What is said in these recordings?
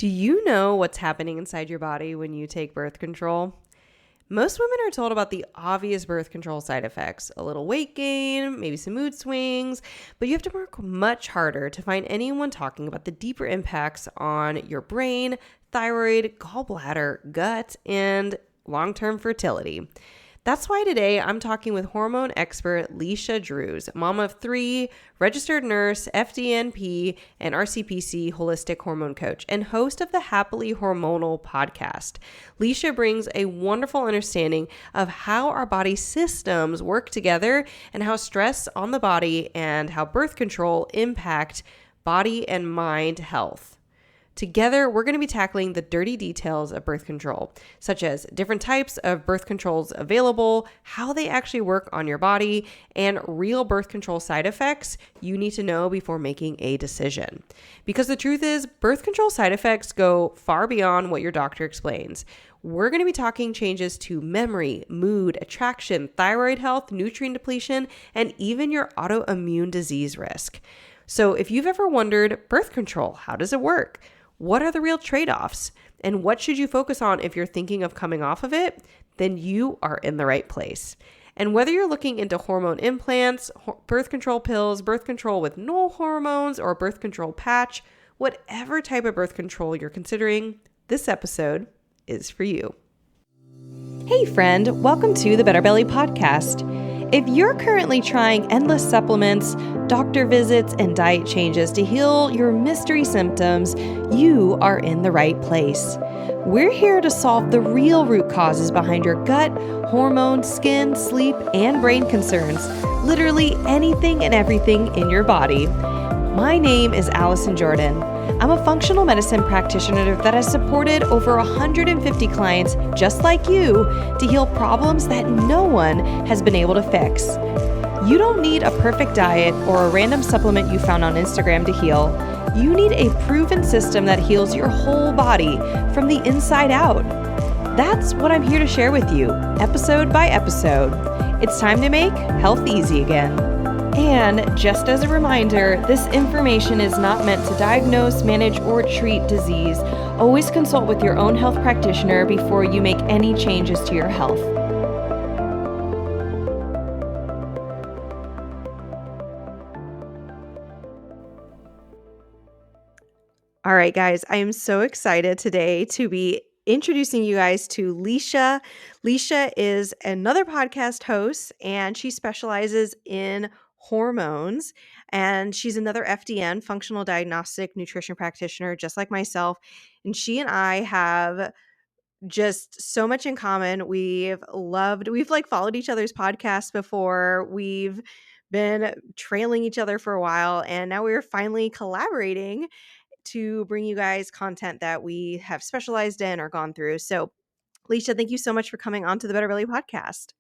Do you know what's happening inside your body when you take birth control? Most women are told about the obvious birth control side effects, a little weight gain, maybe some mood swings, but you have to work much harder to find anyone talking about the deeper impacts on your brain, thyroid, gallbladder, gut, and long-term fertility. That's why today I'm talking with hormone expert Leisha Drews, mom of 3, registered nurse, FDN-P, and RCPC holistic hormone coach, and host of the Happily Hormonal Podcast. Leisha brings a wonderful understanding of how our body systems work together and how stress on the body and how birth control impact body and mind health. Together, we're going to be tackling the dirty details of birth control, such as different types of birth controls available, how they actually work on your body, and real birth control side effects you need to know before making a decision. Because the truth is, birth control side effects go far beyond what your doctor explains. We're going to be talking changes to memory, mood, attraction, thyroid health, nutrient depletion, and even your autoimmune disease risk. So if you've ever wondered, birth control, how does it work? What are the real trade-offs? And what should you focus on if you're thinking of coming off of it? Then you are in the right place. And whether you're looking into hormone implants, birth control pills, birth control with no hormones, or birth control patch, whatever type of birth control you're considering, this episode is for you. Hey friend, welcome to the Better Belly Podcast. If you're currently trying endless supplements, doctor visits, and diet changes to heal your mystery symptoms, you are in the right place. We're here to solve the real root causes behind your gut, hormone, skin, sleep, and brain concerns. Literally anything and everything in your body. My name is Allison Jordan. I'm a functional medicine practitioner that has supported over 150 clients just like you to heal problems that no one has been able to fix. You don't need a perfect diet or a random supplement you found on Instagram to heal. You need a proven system that heals your whole body from the inside out. That's what I'm here to share with you, episode by episode. It's time to make health easy again. And just as a reminder, this information is not meant to diagnose, manage, or treat disease. Always consult with your own health practitioner before you make any changes to your health. All right, guys, I am so excited today to be introducing you guys to Leisha. Leisha is another podcast host, and she specializes in hormones, and she's another FDN, functional diagnostic nutrition practitioner, just like myself. And she and I have just so much in common. We've followed each other's podcasts before. We've been trailing each other for a while, and now we're finally collaborating to bring you guys content that we have specialized in or gone through. So, Leisha, thank you so much for coming on to the Better Belly Podcast.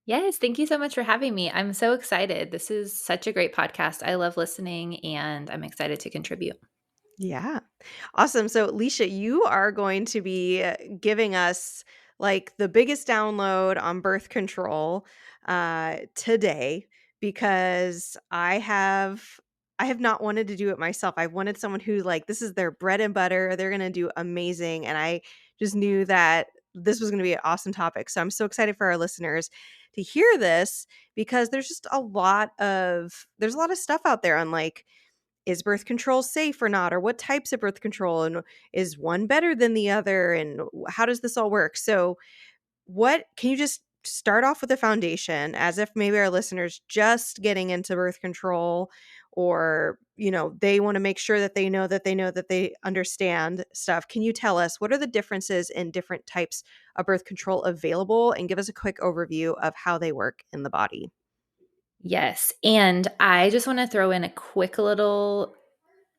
Yes, thank you so much for having me. I'm so excited. This is such a great podcast. I love listening, and I'm excited to contribute. Yeah. Awesome. So, Leisha, you are going to be giving us like the biggest download on birth control today, because I have not wanted to do it myself. I've wanted someone who, like, this is their bread and butter. They're going to do amazing. And I just knew that this was going to be an awesome topic. So I'm so excited for our listeners to hear this, because there's a lot of stuff out there on, like, is birth control safe or not, or what types of birth control, and is one better than the other, and how does this all work? So what can you just start off with a foundation, as if maybe our listeners just getting into birth control, or they want to make sure that they understand stuff. Can you tell us what are the differences in different types of birth control available, and give us a quick overview of how they work in the body? Yes. And I just want to throw in a quick little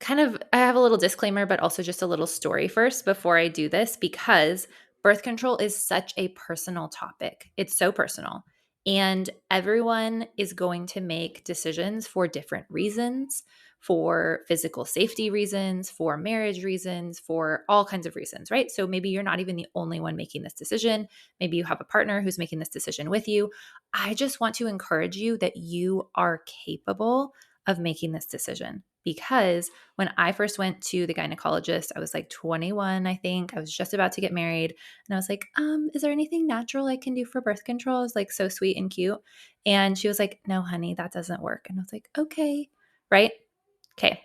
I have a little disclaimer, but also just a little story first before I do this, because birth control is such a personal topic. It's so personal. And everyone is going to make decisions for different reasons, for physical safety reasons, for marriage reasons, for all kinds of reasons, right? So maybe you're not even the only one making this decision. Maybe you have a partner who's making this decision with you. I just want to encourage you that you are capable of making this decision. because when I first went to the gynecologist, I was like 21, I think. I was just about to get married. And I was like, is there anything natural I can do for birth control? I was like so sweet and cute. And she was like, no, honey, that doesn't work. And I was like, okay, right? Okay.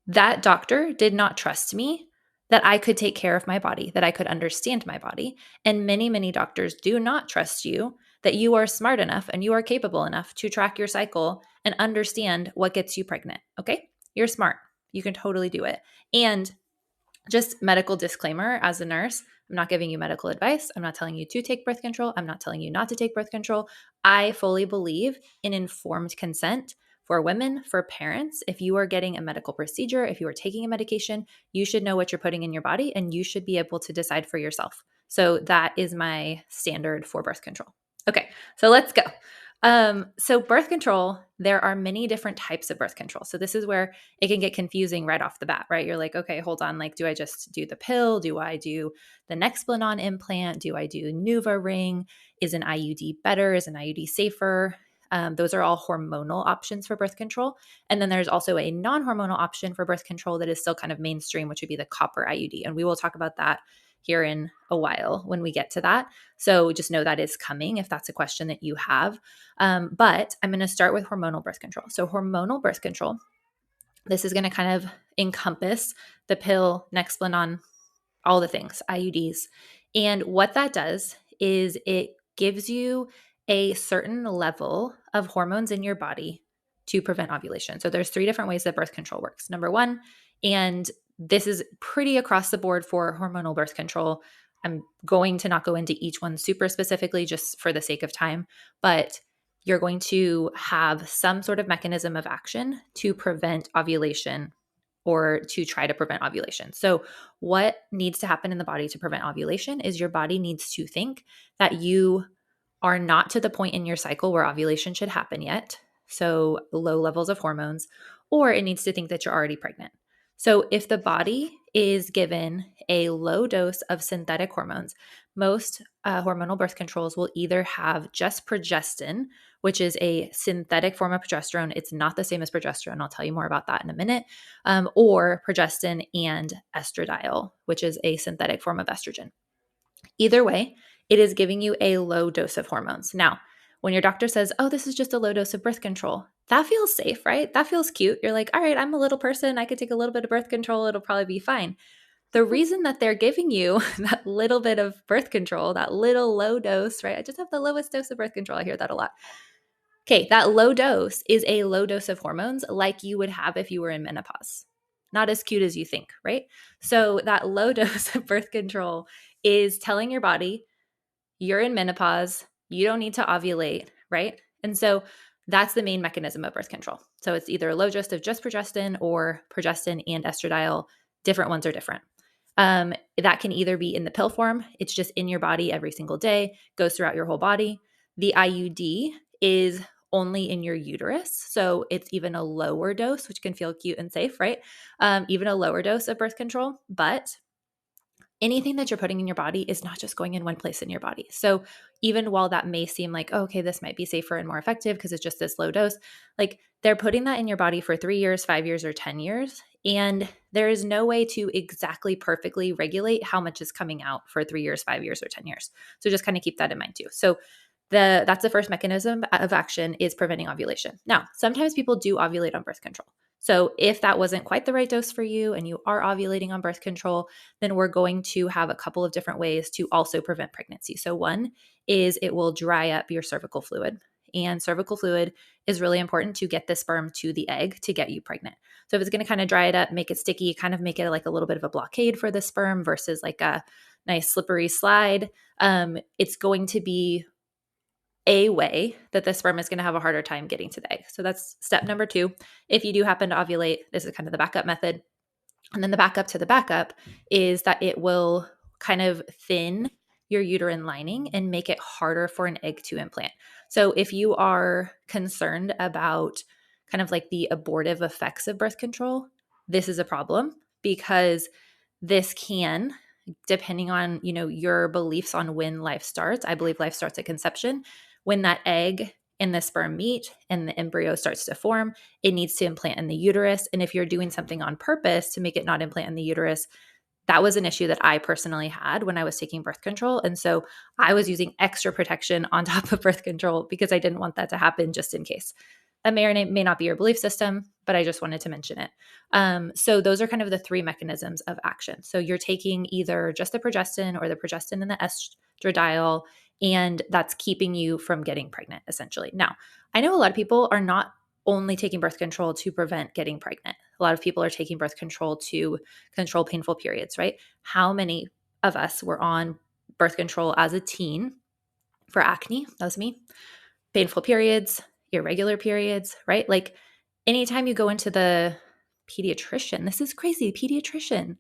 That doctor did not trust me that I could take care of my body, that I could understand my body. And many, many doctors do not trust you that you are smart enough and you are capable enough to track your cycle and understand what gets you pregnant. Okay. You're smart. You can totally do it. And just medical disclaimer as a nurse, I'm not giving you medical advice. I'm not telling you to take birth control. I'm not telling you not to take birth control. I fully believe in informed consent for women, for parents. If you are getting a medical procedure, if you are taking a medication, you should know what you're putting in your body and you should be able to decide for yourself. So that is my standard for birth control. Okay, so let's go. So birth control, there are many different types of birth control. So this is where it can get confusing right off the bat, right? You're like, okay, hold on. Like, do I just do the pill? Do I do the Nexplanon implant? Do I do NuvaRing? Is an IUD better? Is an IUD safer? Those are all hormonal options for birth control. And then there's also a non-hormonal option for birth control that is still kind of mainstream, which would be the copper IUD. And we will talk about that here in a while when we get to that. So just know that is coming if that's a question that you have. But I'm going to start with hormonal birth control. So hormonal birth control, this is going to kind of encompass the pill, Nexplanon, all the things, IUDs. And what that does is it gives you a certain level of hormones in your body to prevent ovulation. So there's 3 different ways that birth control works. Number 1, and this is pretty across the board for hormonal birth control. I'm going to not go into each one super specifically just for the sake of time, but you're going to have some sort of mechanism of action to prevent ovulation or to try to prevent ovulation. So what needs to happen in the body to prevent ovulation is your body needs to think that you are not to the point in your cycle where ovulation should happen yet, so low levels of hormones, or it needs to think that you're already pregnant. So if the body is given a low dose of synthetic hormones, most hormonal birth controls will either have just progestin, which is a synthetic form of progesterone. It's not the same as progesterone. I'll tell you more about that in a minute. Or progestin and estradiol, which is a synthetic form of estrogen. Either way, it is giving you a low dose of hormones. Now, when your doctor says, oh, this is just a low dose of birth control, that feels safe, right? That feels cute. You're like, all right, I'm a little person. I could take a little bit of birth control. It'll probably be fine. The reason that they're giving you that little bit of birth control, that little low dose, right? I just have the lowest dose of birth control. I hear that a lot. Okay, that low dose is a low dose of hormones like you would have if you were in menopause. Not as cute as you think, right? So that low dose of birth control is telling your body, you're in menopause, you don't need to ovulate, right? And so that's the main mechanism of birth control. So it's either a low dose of just progestin or progestin and estradiol. Different ones are different. That can either be in the pill form. It's just in your body every single day, goes throughout your whole body. The IUD is only in your uterus. So it's even a lower dose, which can feel cute and safe, right? Even a lower dose of birth control. But anything that you're putting in your body is not just going in one place in your body. So even while that may seem like, oh, okay, this might be safer and more effective because it's just this low dose, like they're putting that in your body for 3 years, 5 years, or 10 years. And there is no way to exactly perfectly regulate how much is coming out for 3 years, 5 years, or 10 years. So just kind of keep that in mind too. So that's the first mechanism of action is preventing ovulation. Now, sometimes people do ovulate on birth control. So if that wasn't quite the right dose for you and you are ovulating on birth control, then we're going to have a couple of different ways to also prevent pregnancy. So one is it will dry up your cervical fluid. And cervical fluid is really important to get the sperm to the egg to get you pregnant. So if it's going to kind of dry it up, make it sticky, kind of make it like a little bit of a blockade for the sperm versus like a nice slippery slide, it's going to be a way that the sperm is going to have a harder time getting to the egg. So that's step number 2. If you do happen to ovulate, this is kind of the backup method. And then the backup to the backup is that it will kind of thin your uterine lining and make it harder for an egg to implant. So if you are concerned about kind of like the abortive effects of birth control, this is a problem because this can, depending on, your beliefs on when life starts, I believe life starts at conception, when that egg and the sperm meet and the embryo starts to form, it needs to implant in the uterus. And if you're doing something on purpose to make it not implant in the uterus, that was an issue that I personally had when I was taking birth control. And so I was using extra protection on top of birth control because I didn't want that to happen just in case. That may or may not be your belief system, but I just wanted to mention it. So those are kind of the three mechanisms of action. So you're taking either just the progestin or the progestin and the estradiol, and that's keeping you from getting pregnant, essentially. Now, I know a lot of people are not only taking birth control to prevent getting pregnant. A lot of people are taking birth control to control painful periods, right? How many of us were on birth control as a teen for acne? That was me. Painful periods, irregular periods, right? Like anytime you go into the pediatrician, this is crazy, pediatrician.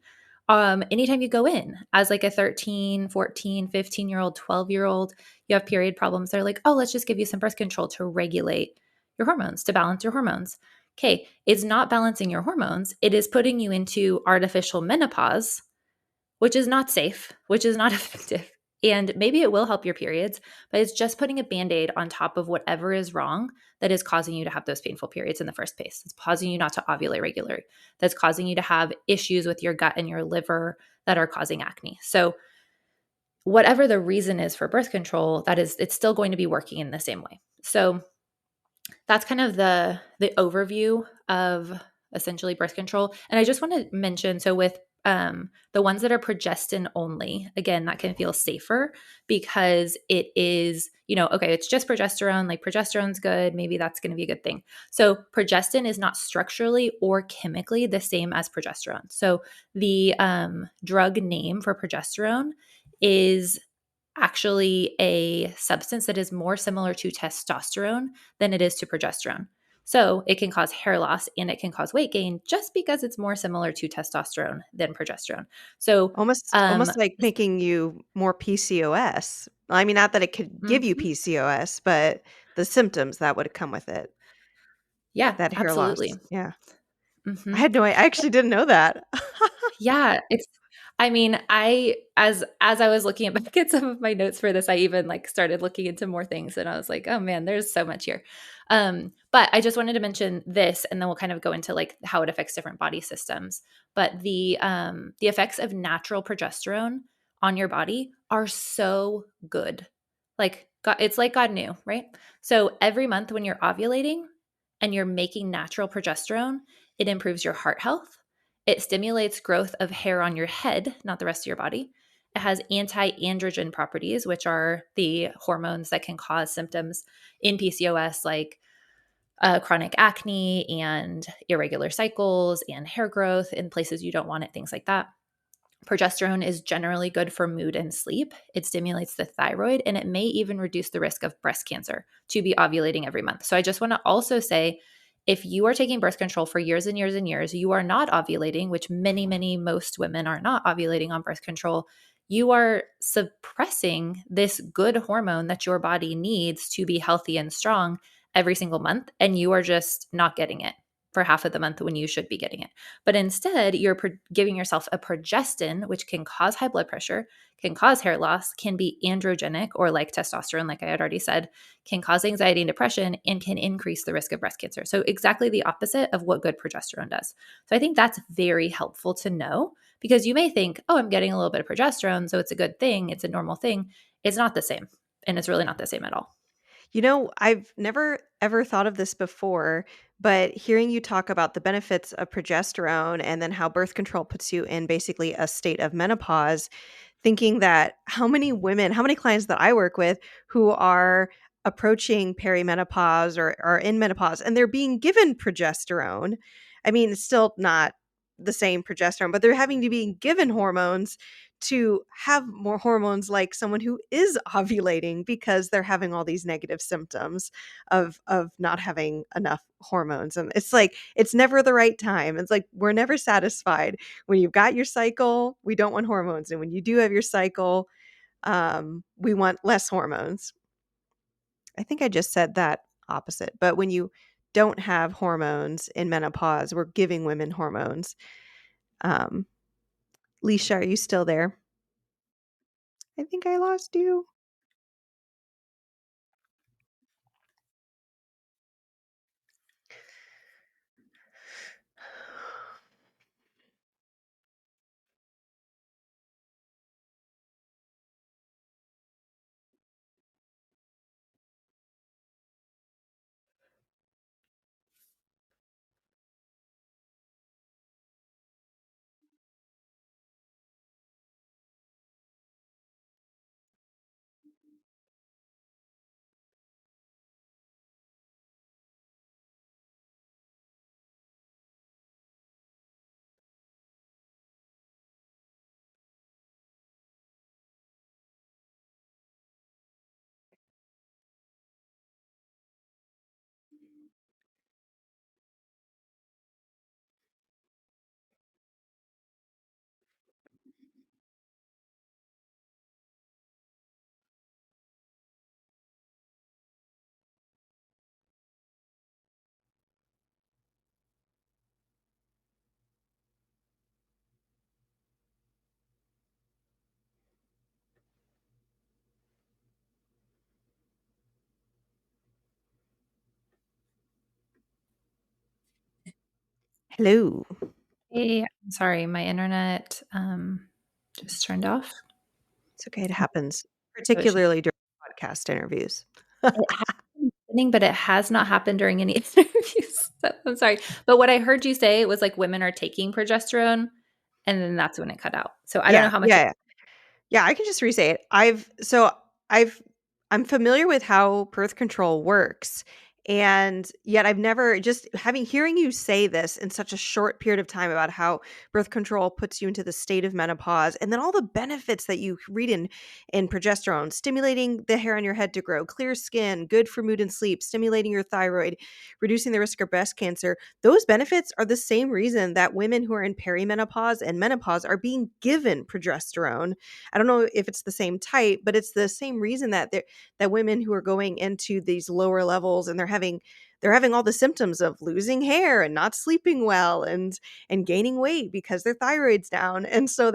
Anytime you go in as like a 13, 14, 15-year-old, 12-year-old, you have period problems. They're like, oh, let's just give you some birth control to regulate your hormones, to balance your hormones. Okay, it's not balancing your hormones. It is putting you into artificial menopause, which is not safe, which is not effective. And maybe it will help your periods, but it's just putting a Band-Aid on top of whatever is wrong that is causing you to have those painful periods in the first place. It's causing you not to ovulate regularly. That's causing you to have issues with your gut and your liver that are causing acne. So whatever the reason is for birth control, it's still going to be working in the same way. So that's kind of the overview of essentially birth control. And I just want to mention, so with the ones that are progestin only, again, that can feel safer because it is, okay, it's just progesterone, like progesterone's good. Maybe that's going to be a good thing. So progestin is not structurally or chemically the same as progesterone. So the drug name for progesterone is actually a substance that is more similar to testosterone than it is to progesterone. So it can cause hair loss and it can cause weight gain just because it's more similar to testosterone than progesterone. So Almost like making you more PCOS. I mean, not that it could give you mhm. PCOS, but the symptoms that would come with it, Yeah, that hair absolutely. loss. Yeah. Hmm. I actually didn't know that. Yeah, I mean, as I was looking back at some of my notes for this, I even like started looking into more things and I was like, oh man, there's so much here. But I just wanted to mention this and then we'll kind of go into like how it affects different body systems. But the effects of natural progesterone on your body are so good. Like God, it's like God knew, right? So every month when you're ovulating and you're making natural progesterone, it improves your heart health. It stimulates growth of hair on your head, not the rest of your body. It has anti-androgen properties, which are the hormones that can cause symptoms in PCOS, like chronic acne and irregular cycles and hair growth in places you don't want it, things like that. Progesterone is generally good for mood and sleep. It stimulates the thyroid, and it may even reduce the risk of breast cancer to be ovulating every month. So I just want to also say, if you are taking birth control for years and years and years, you are not ovulating, which most women are not ovulating on birth control. You are suppressing this good hormone that your body needs to be healthy and strong every single month, and you are just not getting it for half of the month when you should be getting it. But instead, you're giving yourself a progestin, which can cause high blood pressure, can cause hair loss, can be androgenic or like testosterone, like I had already said, can cause anxiety and depression, and can increase the risk of breast cancer. So, exactly the opposite of what good progesterone does. So, I think that's very helpful to know because you may think, oh, I'm getting a little bit of progesterone, so it's a good thing, it's a normal thing. It's not the same. And it's really not the same at all. I've never ever thought of this before, but hearing you talk about the benefits of progesterone and then how birth control puts you in basically a state of menopause, thinking that how many clients that I work with who are approaching perimenopause or are in menopause and they're being given progesterone. I mean, it's still not the same progesterone, but they're having to be given hormones to have more hormones like someone who is ovulating because they're having all these negative symptoms of not having enough hormones. And it's like it's never the right time. It's like we're never satisfied. When you've got your cycle, we don't want hormones, and when you do have your cycle, we want less hormones. I think I just said that opposite, but when you don't have hormones in menopause, we're giving women hormones. um Leisha, are you still there? I think I lost you. Hello. Hey, I'm sorry, my internet just turned off. It's okay. It happens, So it should particularly during podcast interviews. it has been happening, but it has not happened during any interviews. So I'm sorry. But what I heard you say was like women are taking progesterone, and then that's when it cut out. So I don't know Yeah, how much yeah, yeah, I can just re-say it. I've I'm familiar with how birth control works, and yet I've never just having hearing you say this in such a short period of time about how birth control puts you into the state of menopause, and then all the benefits that you read in progesterone, stimulating the hair on your head to grow, clear skin, good for mood and sleep, stimulating your thyroid, reducing the risk of breast cancer. Those benefits are the same reason that women who are in perimenopause and menopause are being given progesterone. I don't know if it's the same type, but it's the same reason that women who are going into these lower levels and they're having all the symptoms of losing hair and not sleeping well and gaining weight because their thyroid's down. And so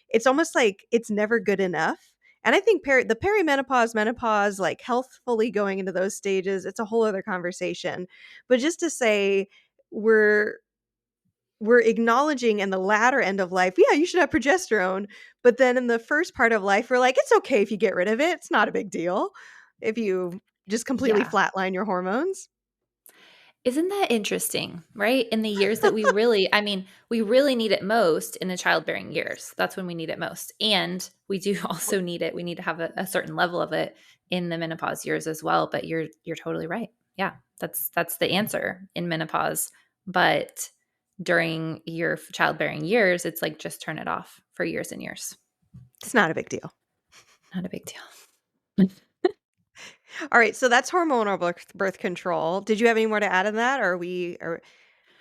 it's almost like it's never good enough. And I think the perimenopause, menopause, like healthfully going into those stages, it's a whole other conversation. But just to say, we're we're acknowledging in the latter end of life, yeah, you should have progesterone. But then in the first part of life, we're like, it's okay if you get rid of it. It's not a big deal if you just completely yeah. flatline your hormones. Isn't that interesting, right? In the years that we really need it most in the childbearing years. That's when we need it most. And we do also need it. We need to have a certain level of it in the menopause years as well. But you're totally right. Yeah, that's the answer in menopause. But during your childbearing years, it's like just turn it off for years and years. It's not a big deal. Not a big deal. All right, so that's hormonal birth control. Did you have any more to add in that, or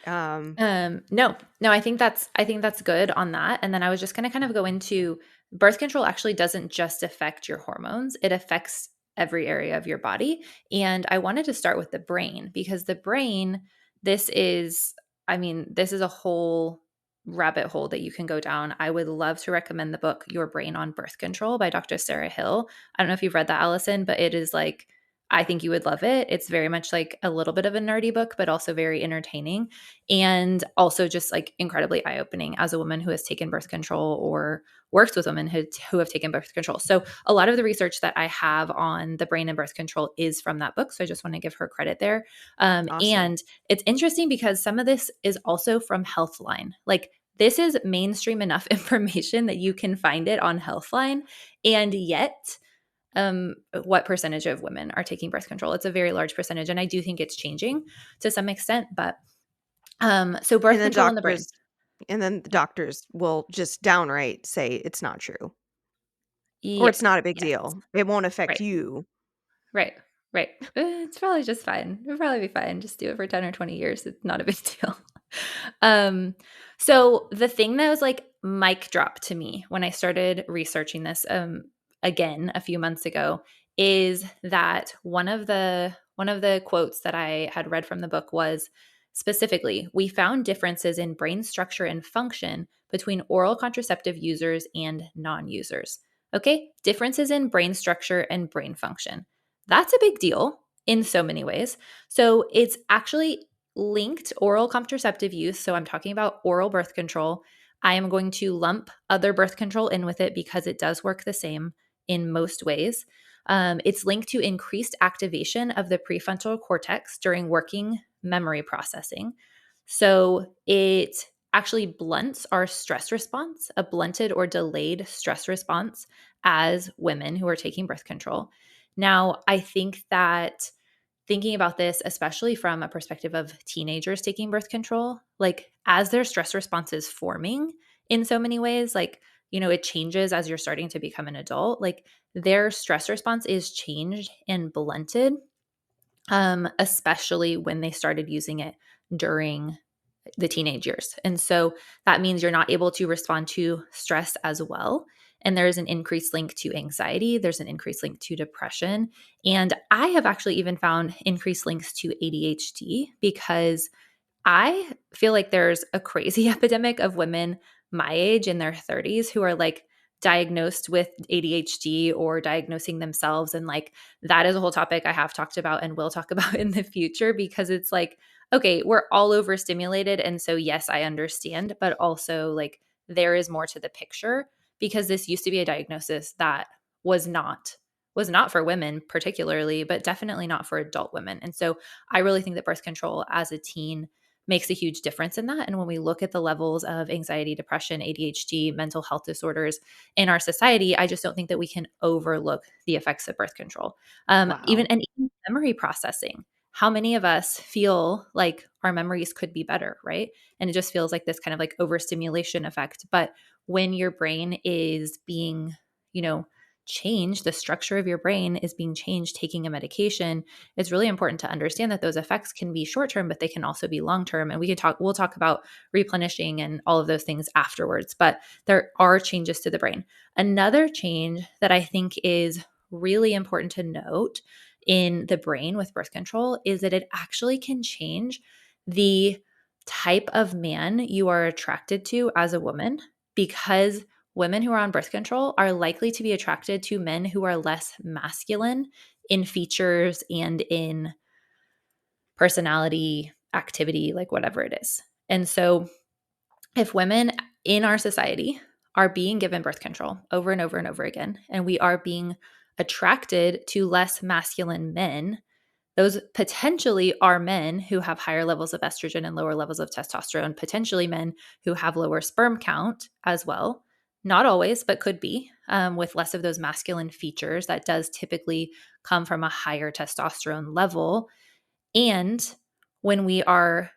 No, I think that's good on that. And then I was just going to kind of go into birth control actually doesn't just affect your hormones, it affects every area of your body. And I wanted to start with the brain because the brain, this is, this is a whole rabbit hole that you can go down. I would love to recommend the book Your Brain on Birth Control by Dr. Sarah Hill. I don't know if you've read that, Allison, but it is like, I think you would love it. It's very much like a little bit of a nerdy book, but also very entertaining and also just like incredibly eye-opening as a woman who has taken birth control or works with women who have taken birth control. So a lot of the research that I have on the brain and birth control is from that book. So I just want to give her credit there. awesome? And it's interesting because some of this is also from Healthline. Like this is mainstream enough information that you can find it on Healthline. And yet what percentage of women are taking birth control? It's a very large percentage. And I do think it's changing to some extent, but so birth And then control in the brain. the doctors will just downright say it's not true, or it's Yep. not a big Yes. deal. It won't affect Right. you. Right. Right. It's probably just fine. It'll probably be fine. Just do it for 10 or 20 years. It's not a big deal. um, so the thing that was like mic drop to me when I started researching this again a few months ago is that one of the quotes that I had read from the book was specifically, we found differences in brain structure and function between oral contraceptive users and non-users. Okay? Differences in brain structure and brain function. That's a big deal in so many ways. So it's actually linked oral contraceptive use. So I'm talking about oral birth control. I am going to lump other birth control in with it because it does work the same in most ways. It's linked to increased activation of the prefrontal cortex during working memory processing. So it actually blunts our stress response, a blunted or delayed stress response as women who are taking birth control. Now, I think that thinking about this, especially from a perspective of teenagers taking birth control, like as their stress response is forming in so many ways, like, it changes as you're starting to become an adult, like their stress response is changed and blunted, especially when they started using it during the teenage years. And so that means you're not able to respond to stress as well. And there's an increased link to anxiety. There's an increased link to depression. And I have actually even found increased links to ADHD because I feel like there's a crazy epidemic of women my age in their 30s who are like diagnosed with ADHD or diagnosing themselves. And like that is a whole topic I have talked about and will talk about in the future because it's like okay, we're all overstimulated. And so, yes, I understand, but also like there is more to the picture because this used to be a diagnosis that was not for women particularly, but definitely not for adult women. And so I really think that birth control as a teen makes a huge difference in that. And when we look at the levels of anxiety, depression, ADHD, mental health disorders in our society, I just don't think that we can overlook the effects of birth control. Wow. Even memory processing. How many of us feel like our memories could be better, right? And it just feels like this kind of like overstimulation effect. But when your brain is being, changed, the structure of your brain is being changed taking a medication, it's really important to understand that those effects can be short term, but they can also be long term. And we'll talk about replenishing and all of those things afterwards. But there are changes to the brain. Another change that I think is really important to note in the brain with birth control is that it actually can change the type of man you are attracted to as a woman, because women who are on birth control are likely to be attracted to men who are less masculine in features and in personality, activity, like whatever it is. And so if women in our society are being given birth control over and over and over again, and we are being attracted to less masculine men, those potentially are men who have higher levels of estrogen and lower levels of testosterone, potentially men who have lower sperm count as well. Not always, but could be, with less of those masculine features. That does typically come from a higher testosterone level. And when we are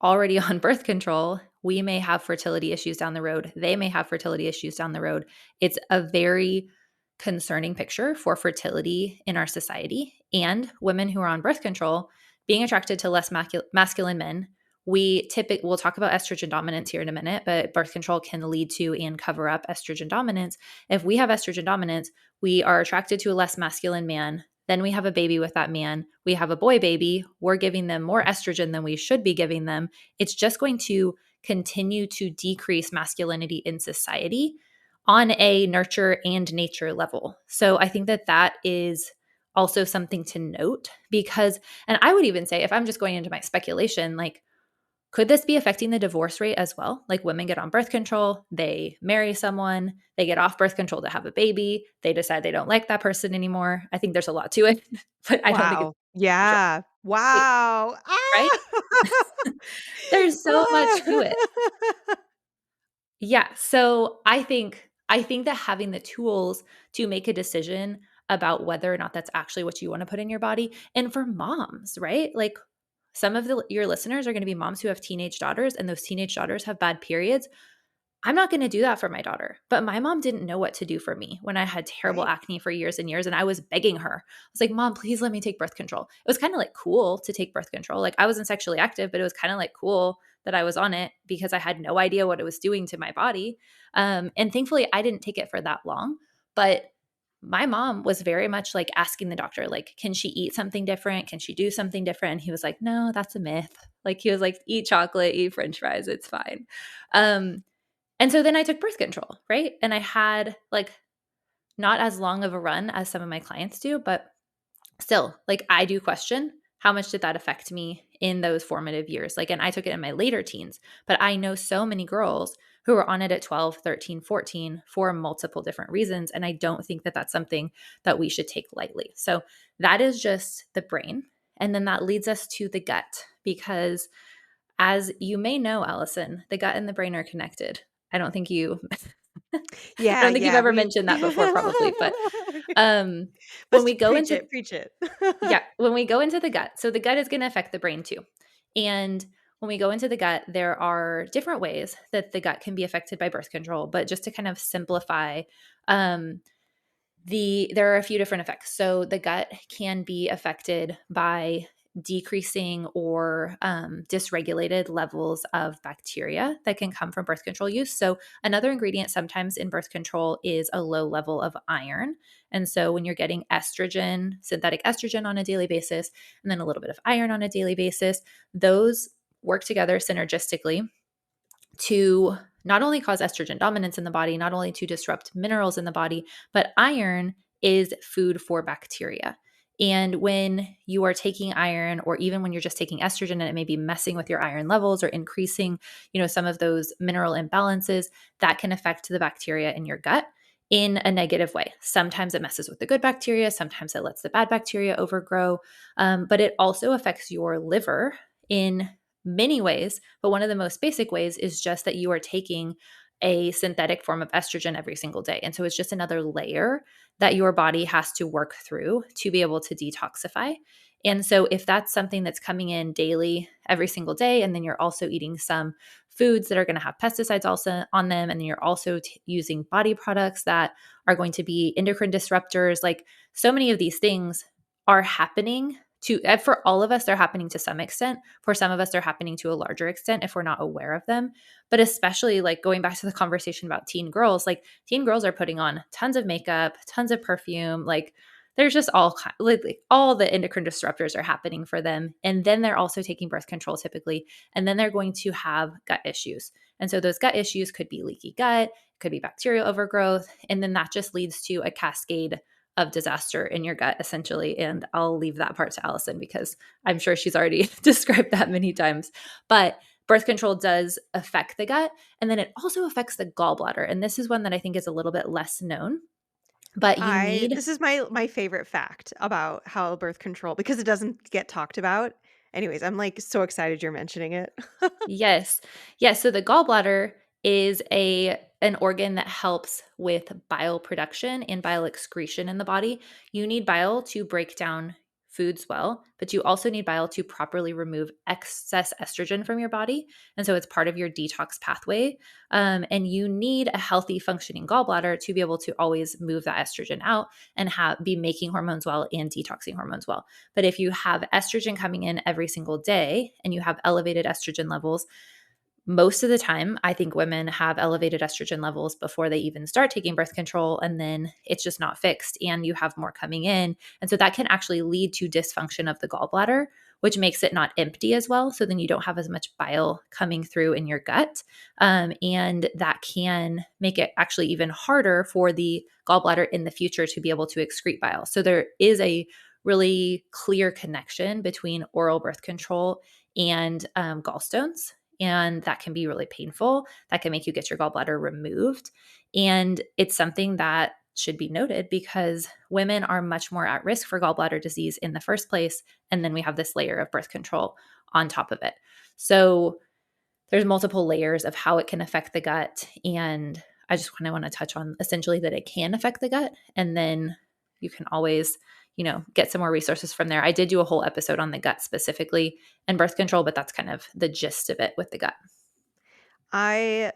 already on birth control, we may have fertility issues down the road. They may have fertility issues down the road. It's a very concerning picture for fertility in our society. And women who are on birth control being attracted to less masculine men. We'll talk about estrogen dominance here in a minute, but birth control can lead to and cover up estrogen dominance. If we have estrogen dominance, we are attracted to a less masculine man. Then we have a baby with that man. We have a boy baby. We're giving them more estrogen than we should be giving them. It's just going to continue to decrease masculinity in society on a nurture and nature level. So I think that that is also something to note because, and I would even say, if I'm just going into my speculation, like, could this be affecting the divorce rate as well? Like women get on birth control, they marry someone, they get off birth control to have a baby, they decide they don't like that person anymore. I think there's a lot to it, but I don't think it's Wow. Yeah. Wow. right. Ah! There's so much to it. Yeah. So I think that having the tools to make a decision about whether or not that's actually what you want to put in your body, and for moms, right? Like some of your listeners are going to be moms who have teenage daughters, and those teenage daughters have bad periods. I'm not going to do that for my daughter. But my mom didn't know what to do for me when I had terrible Right. acne for years and years. And I was begging her. I was like, Mom, please let me take birth control. It was kind of like cool to take birth control. Like I wasn't sexually active, but it was kind of like cool that I was on it because I had no idea what it was doing to my body. And thankfully, I didn't take it for that long. But my mom was very much like asking the doctor, like, can she eat something different? Can she do something different? And he was like, no, that's a myth. Like he was like, eat chocolate, eat French fries. It's fine. And so then I took birth control, right? And I had like not as long of a run as some of my clients do, but still, like I do question how much did that affect me in those formative years? Like, and I took it in my later teens, but I know so many girls who were on it at 12, 13, 14 for multiple different reasons. And I don't think that that's something that we should take lightly. So that is just the brain. And then that leads us to the gut because as you may know, Allison, the gut and the brain are connected. I don't think you I Yeah, don't think you've yeah, ever we mentioned that before probably, but when Let's we go preach into it, preach it. yeah, when we go into the gut. So the gut is going to affect the brain too. And when we go into the gut, there are different ways that the gut can be affected by birth control, but just to kind of simplify, um there are a few different effects. So the gut can be affected by decreasing or dysregulated levels of bacteria that can come from birth control use. So another ingredient sometimes in birth control is a low level of iron. And so when you're getting estrogen, synthetic estrogen on a daily basis, and then a little bit of iron on a daily basis, those work together synergistically to not only cause estrogen dominance in the body, not only to disrupt minerals in the body, but iron is food for bacteria. And when you are taking iron, or even when you're just taking estrogen and it may be messing with your iron levels or increasing, some of those mineral imbalances, that can affect the bacteria in your gut in a negative way. Sometimes it messes with the good bacteria, sometimes it lets the bad bacteria overgrow, but it also affects your liver in many ways. But one of the most basic ways is just that you are taking a synthetic form of estrogen every single day. And so it's just another layer that your body has to work through to be able to detoxify. And so if that's something that's coming in daily, every single day, and then you're also eating some foods that are going to have pesticides also on them, and then you're also using body products that are going to be endocrine disruptors, like so many of these things are happening for all of us, they're happening to some extent. For some of us, they're happening to a larger extent if we're not aware of them. But especially like going back to the conversation about teen girls, like teen girls are putting on tons of makeup, tons of perfume, like there's just all the endocrine disruptors are happening for them. And then they're also taking birth control typically. And then they're going to have gut issues. And so those gut issues could be leaky gut, could be bacterial overgrowth. And then that just leads to a cascade of disaster in your gut, essentially. And I'll leave that part to Allison because I'm sure she's already described that many times. But birth control does affect the gut. And then it also affects the gallbladder. And this is one that I think is a little bit less known. But this is my favorite fact about how birth control, because it doesn't get talked about. Anyways, I'm like so excited you're mentioning it. Yes. Yes. So the gallbladder is an organ that helps with bile production and bile excretion in the body. You need bile to break down foods well, but you also need bile to properly remove excess estrogen from your body. And so it's part of your detox pathway. And you need a healthy functioning gallbladder to be able to always move that estrogen out and be making hormones well and detoxing hormones well. But if you have estrogen coming in every single day and you have elevated estrogen levels, most of the time, I think women have elevated estrogen levels before they even start taking birth control, and then it's just not fixed and you have more coming in. And so that can actually lead to dysfunction of the gallbladder, which makes it not empty as well. So then you don't have as much bile coming through in your gut. And that can make it actually even harder for the gallbladder in the future to be able to excrete bile. So there is a really clear connection between oral birth control and gallstones. And that can be really painful. That can make you get your gallbladder removed. And it's something that should be noted because women are much more at risk for gallbladder disease in the first place. And then we have this layer of birth control on top of it. So there's multiple layers of how it can affect the gut. And I just kind of want to touch on essentially that it can affect the gut. And then you can always get some more resources from there. I did do a whole episode on the gut specifically and birth control, but that's kind of the gist of it with the gut. I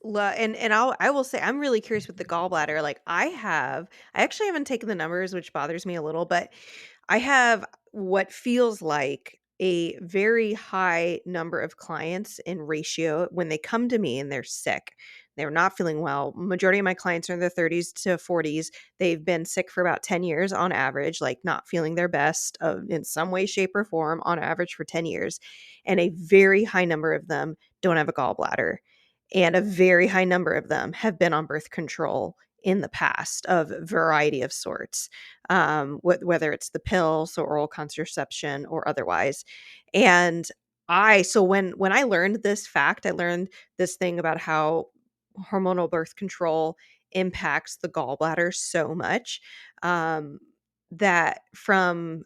will say I'm really curious with the gallbladder. Like I actually haven't taken the numbers, which bothers me a little, but I have what feels like a very high number of clients in ratio when they come to me and they're sick. They're not feeling well. Majority of my clients are in their 30s to 40s. They've been sick for about 10 years on average, like not feeling their best in some way, shape, or form on average for 10 years. And a very high number of them don't have a gallbladder. And a very high number of them have been on birth control in the past of a variety of sorts, whether it's the pill, so oral contraception or otherwise. And so when I learned this fact, I learned this thing about how hormonal birth control impacts the gallbladder so much, that from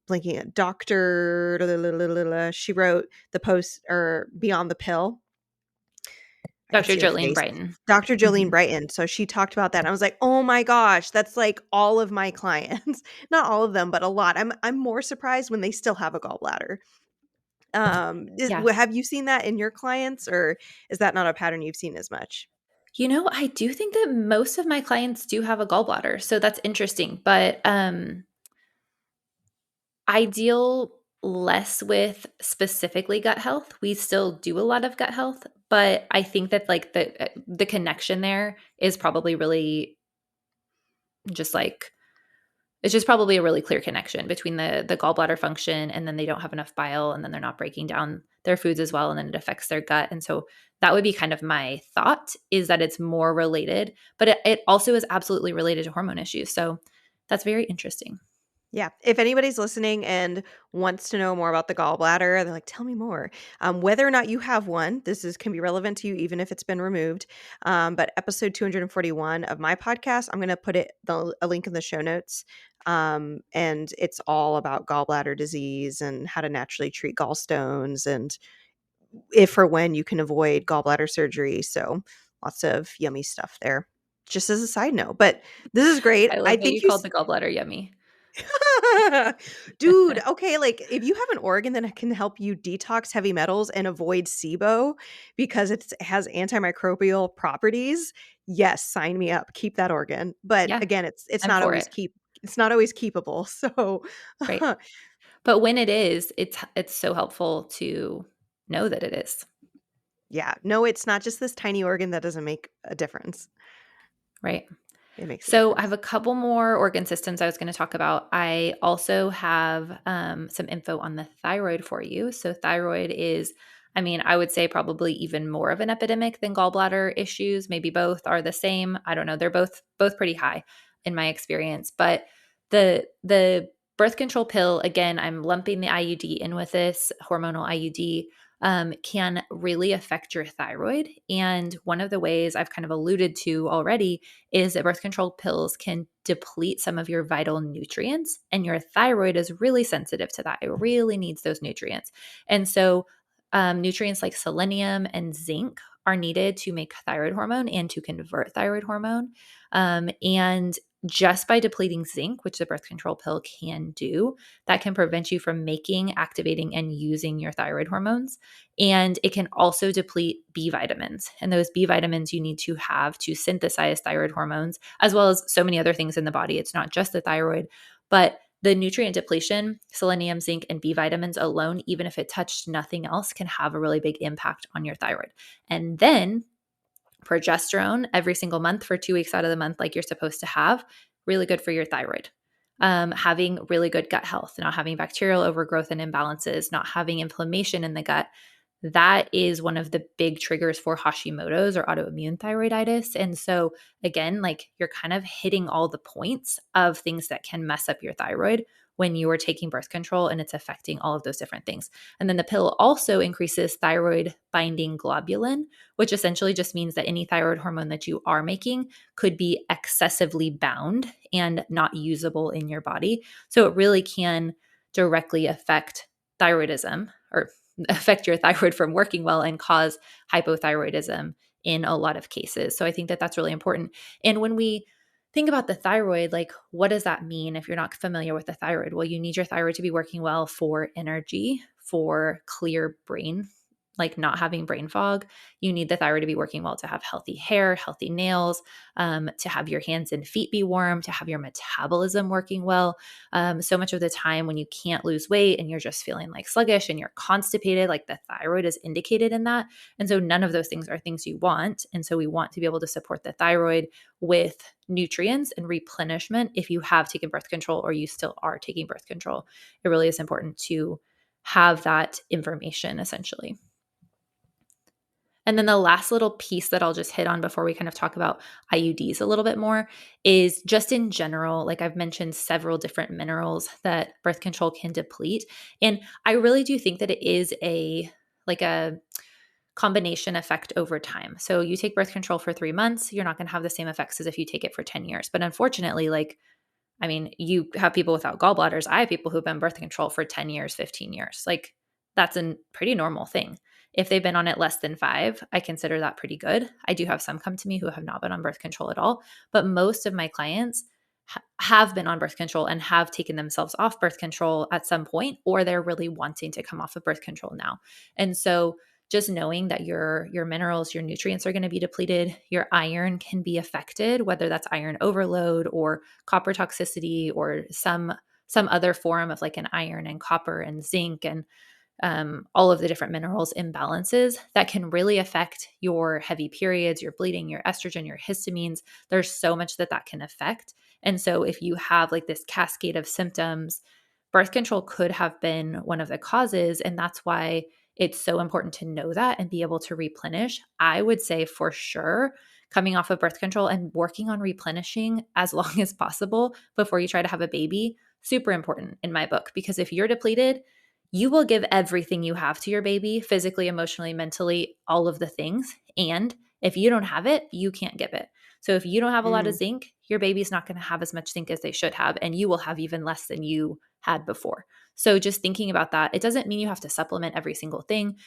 blinking at Dr. She wrote the post or Beyond the Pill. Dr. Jolene Brighton. Dr. Jolene Brighton. So she talked about that. And I was like, oh my gosh, that's like all of my clients. Not all of them, but a lot. I'm more surprised when they still have a gallbladder. Have you seen that in your clients, or is that not a pattern you've seen as much? I do think that most of my clients do have a gallbladder. So that's interesting. But I deal less with specifically gut health. We still do a lot of gut health, but I think that like the connection there is probably really just like it's just probably a really clear connection between the gallbladder function and then they don't have enough bile and then they're not breaking down their foods as well and then it affects their gut. And so that would be kind of my thought, is that it's more related, but it also is absolutely related to hormone issues. So that's very interesting. Yeah. If anybody's listening and wants to know more about the gallbladder, they're like, tell me more. Whether or not you have one, can be relevant to you, even if it's been removed. But episode 241 of my podcast, I'm going to put a link in the show notes. And it's all about gallbladder disease and how to naturally treat gallstones and if or when you can avoid gallbladder surgery. So lots of yummy stuff there, just as a side note. But this is great. I I love that think you called the gallbladder yummy. Dude, okay, like if you have an organ that can help you detox heavy metals and avoid SIBO because it has antimicrobial properties, yes, sign me up. Keep that organ. But Yeah, again, I'm for it. it's not always keepable. So Right. But when it is, it's so helpful to know that it is. yeah, no, it's not just this tiny organ that doesn't make a difference. Right. It makes a So I difference. have a couple more organ systems I was going to talk about. I also have some info on the thyroid for you. So thyroid is, I mean, I would say probably even more of an epidemic than gallbladder issues. Maybe both are the same. I don't know. They're both pretty high in my experience. But the birth control pill, again, I'm lumping the IUD in with this hormonal IUD. Can really affect your thyroid. And one of the ways I've kind of alluded to already is that birth control pills can deplete some of your vital nutrients, and your thyroid is really sensitive to that. It really needs those nutrients. And so, nutrients like selenium and zinc are needed to make thyroid hormone and to convert thyroid hormone. And just by depleting zinc, which the birth control pill can do, that can prevent you from making, activating, and using your thyroid hormones. And it can also deplete B vitamins. And those B vitamins you need to have to synthesize thyroid hormones, as well as so many other things in the body. It's not just the thyroid, but the nutrient depletion, selenium, zinc, and B vitamins alone, even if it touched nothing else, can have a really big impact on your thyroid. And then progesterone every single month for 2 weeks out of the month, like you're supposed to have, really good for your thyroid. Having really good gut health, not having bacterial overgrowth and imbalances, not having inflammation in the gut. That is one of the big triggers for Hashimoto's or autoimmune thyroiditis. And so, again, like you're kind of hitting all the points of things that can mess up your thyroid when you are taking birth control, and it's affecting all of those different things. And then the pill also increases thyroid binding globulin, which essentially just means that any thyroid hormone that you are making could be excessively bound and not usable in your body. So it really can directly affect thyroidism or affect your thyroid from working well and cause hypothyroidism in a lot of cases. So I think that that's really important. And when we think about the thyroid, like what does that mean if you're not familiar with the thyroid? Well, you need your thyroid to be working well for energy, for clear brain, like not having brain fog. You need the thyroid to be working well to have healthy hair, healthy nails, to have your hands and feet be warm, to have your metabolism working well. So much of the time when you can't lose weight and you're just feeling like sluggish and you're constipated, like the thyroid is indicated in that. And so none of those things are things you want. And so we want to be able to support the thyroid with nutrients and replenishment if you have taken birth control or you still are taking birth control. It really is important to have that information essentially. And then the last little piece that I'll just hit on before we kind of talk about IUDs a little bit more is just in general, like I've mentioned several different minerals that birth control can deplete. And I really do think that it is a combination effect over time. So you take birth control for 3 months, you're not going to have the same effects as if you take it for 10 years. But unfortunately, you have people without gallbladders. I have people who've been birth control for 10 years, 15 years. Like that's a pretty normal thing. If they've been on it less than 5, I consider that pretty good. I do have some come to me who have not been on birth control at all, but most of my clients have been on birth control and have taken themselves off birth control at some point, or they're really wanting to come off of birth control now. And so just knowing that your minerals, your nutrients are going to be depleted, your iron can be affected, whether that's iron overload or copper toxicity or some other form of like an iron and copper and zinc and all of the different minerals imbalances that can really affect your heavy periods, your bleeding, your estrogen, your histamines. There's so much that can affect. And so if you have like this cascade of symptoms, birth control could have been one of the causes. And that's why it's so important to know that and be able to replenish. I would say for sure, coming off of birth control and working on replenishing as long as possible before you try to have a baby super important in my book, because if you're depleted, you will give everything you have to your baby, physically, emotionally, mentally, all of the things. And if you don't have it, you can't give it. So if you don't have a lot of Mm. zinc, your baby's not going to have as much zinc as they should have, and you will have even less than you had before. So just thinking about that, it doesn't mean you have to supplement every single thing,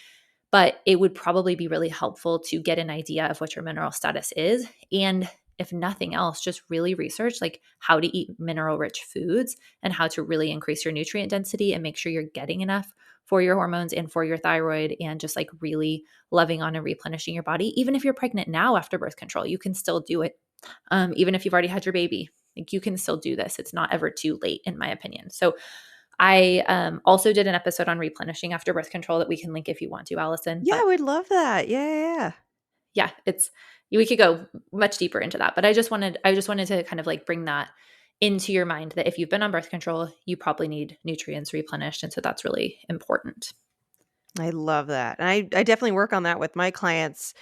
but it would probably be really helpful to get an idea of what your mineral status is. And if nothing else, just really research like how to eat mineral rich foods and how to really increase your nutrient density and make sure you're getting enough for your hormones and for your thyroid, and just like really loving on and replenishing your body. Even if you're pregnant now after birth control, you can still do it. Even if you've already had your baby, like you can still do this. It's not ever too late, in my opinion. So I also did an episode on replenishing after birth control that we can link if you want to, Allison. Yeah, I But would love that. yeah, we could go much deeper into that. But I just wanted to kind of like bring that into your mind, that if you've been on birth control, you probably need nutrients replenished. And so that's really important. I love that. And I definitely work on that with my clients.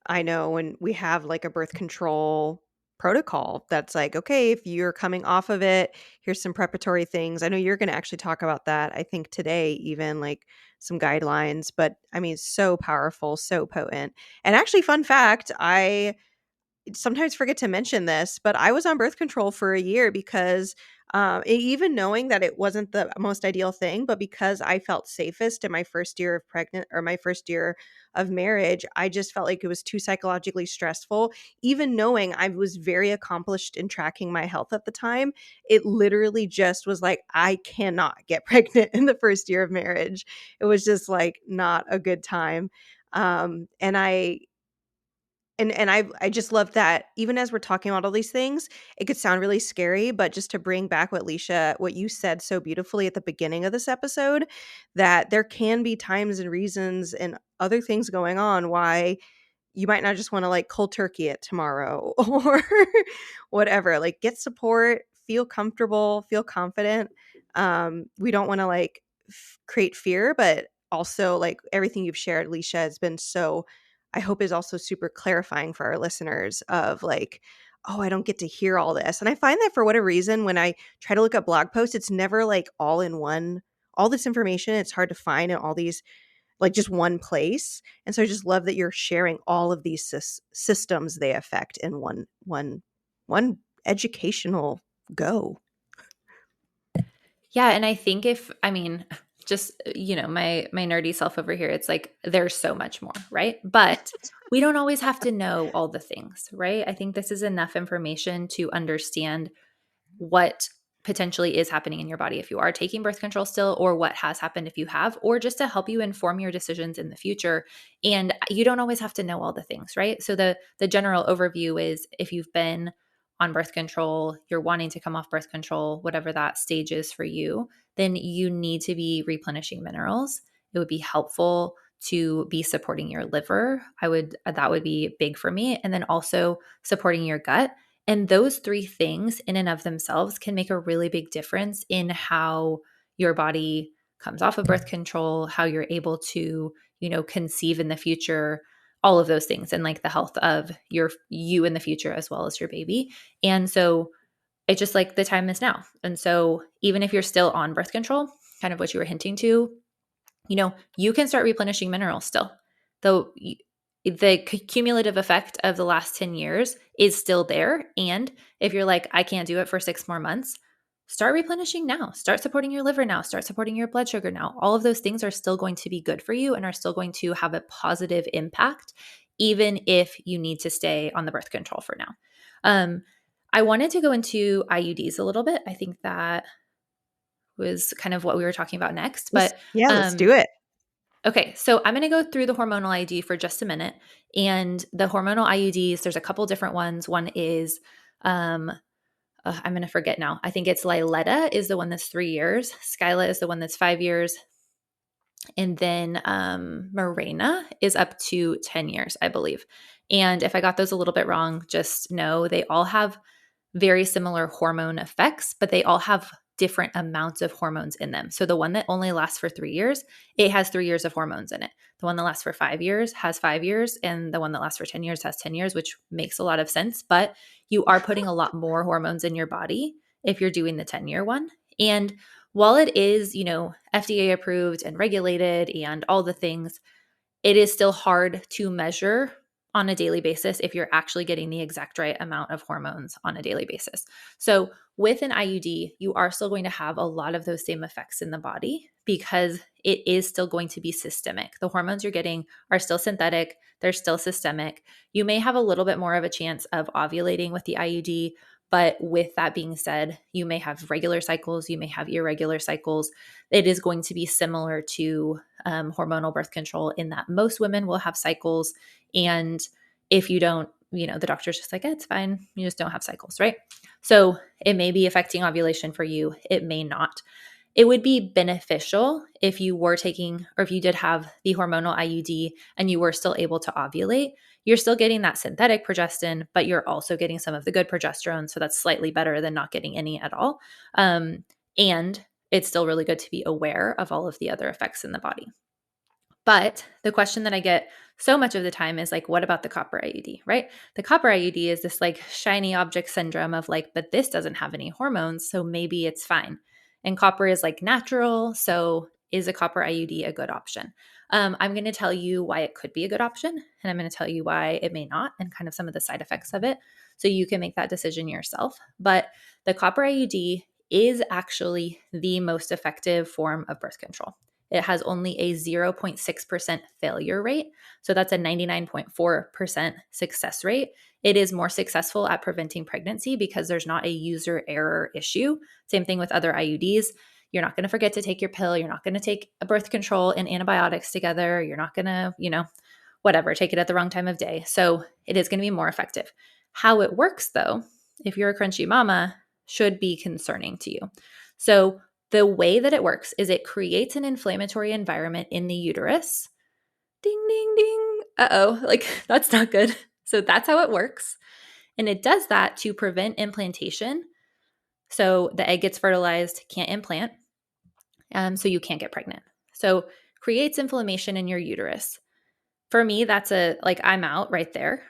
I know when we have like a birth control protocol that's like, okay, if you're coming off of it, here's some preparatory things. I know you're going to actually talk about that, I think today, even like some guidelines, but I mean, so powerful, so potent. And actually, fun fact, I sometimes forget to mention this, but I was on birth control for a year because even knowing that it wasn't the most ideal thing, but because I felt safest in my first year of pregnant or my first year of marriage, I just felt like it was too psychologically stressful. Even knowing I was very accomplished in tracking my health at the time, it literally just was like, I cannot get pregnant in the first year of marriage. It was just like not a good time. And I just love that even as we're talking about all these things, it could sound really scary, but just to bring back what you said so beautifully at the beginning of this episode, that there can be times and reasons and other things going on why you might not just want to like cold turkey it tomorrow or whatever. Like get support, feel comfortable, feel confident. We don't want to like create fear, but also like everything you've shared, Leisha, has been so, I hope is also super clarifying for our listeners of like, oh, I don't get to hear all this. And I find that for whatever reason, when I try to look up blog posts, it's never like all in one, all this information. It's hard to find in all these like just one place. And so I just love that you're sharing all of these systems they affect in one educational go. Yeah. And I think just, my nerdy self over here, it's like, there's so much more, right? But we don't always have to know all the things, right? I think this is enough information to understand what potentially is happening in your body if you are taking birth control still, or what has happened if you have, or just to help you inform your decisions in the future. And you don't always have to know all the things, right? So the general overview is, if you've been on birth control, you're wanting to come off birth control, whatever that stage is for you, then you need to be replenishing minerals. It would be helpful to be supporting your liver. That would be big for me. And then also supporting your gut. And those three things in and of themselves can make a really big difference in how your body comes off of birth control, how you're able to, conceive in the future, all of those things, and like the health of you in the future as well as your baby. And so it's just like the time is now. And so even if you're still on birth control, kind of what you were hinting to, you can start replenishing minerals still. Though the cumulative effect of the last 10 years is still there. And if you're like, I can't do it for 6 more months, start replenishing now. Start supporting your liver now. Start supporting your blood sugar now. All of those things are still going to be good for you and are still going to have a positive impact, even if you need to stay on the birth control for now. I wanted to go into IUDs a little bit. I think that was kind of what we were talking about next. But let's do it. Okay, so I'm going to go through the hormonal IUD for just a minute. And the hormonal IUDs, there's a couple different ones. One is, I'm going to forget now. I think it's Liletta is the one that's 3 years. Skyla is the one that's 5 years. And then Mirena is up to 10 years, I believe. And if I got those a little bit wrong, just know they all have very similar hormone effects, but they all have different amounts of hormones in them. So the one that only lasts for 3 years, it has 3 years of hormones in it. The one that lasts for 5 years has 5 years, and the one that lasts for 10 years has 10 years, which makes a lot of sense. But you are putting a lot more hormones in your body if you're doing the 10-year one. And while it is, FDA approved and regulated and all the things, it is still hard to measure on a daily basis if you're actually getting the exact right amount of hormones on a daily basis. So with an IUD, you are still going to have a lot of those same effects in the body because it is still going to be systemic. The hormones you're getting are still synthetic, they're still systemic. You may have a little bit more of a chance of ovulating with the IUD, but with that being said, you may have regular cycles, you may have irregular cycles. It is going to be similar to hormonal birth control in that most women will have cycles. And if you don't, the doctor's just like, it's fine. You just don't have cycles, right? So it may be affecting ovulation for you. It may not. It would be beneficial if you were taking, or if you did have the hormonal IUD and you were still able to ovulate. You're still getting that synthetic progestin, but you're also getting some of the good progesterone. So that's slightly better than not getting any at all. And it's still really good to be aware of all of the other effects in the body. But the question that I get so much of the time is like, what about the copper IUD, right? The copper IUD is this like shiny object syndrome of like, but this doesn't have any hormones, so maybe it's fine. And copper is like natural, so is a copper IUD a good option? I'm going to tell you why it could be a good option, and I'm going to tell you why it may not, and kind of some of the side effects of it, so you can make that decision yourself. But the copper IUD is actually the most effective form of birth control. It has only a 0.6% failure rate. So that's a 99.4% success rate. It is more successful at preventing pregnancy because there's not a user error issue. Same thing with other IUDs. You're not going to forget to take your pill. You're not going to take a birth control and antibiotics together. You're not going to, whatever, take it at the wrong time of day. So it is going to be more effective. How it works though, if you're a crunchy mama, should be concerning to you. So the way that it works is it creates an inflammatory environment in the uterus. Ding, ding, ding. Uh-oh, like that's not good. So that's how it works. And it does that to prevent implantation. So the egg gets fertilized, can't implant. So you can't get pregnant. So creates inflammation in your uterus. For me, that's I'm out right there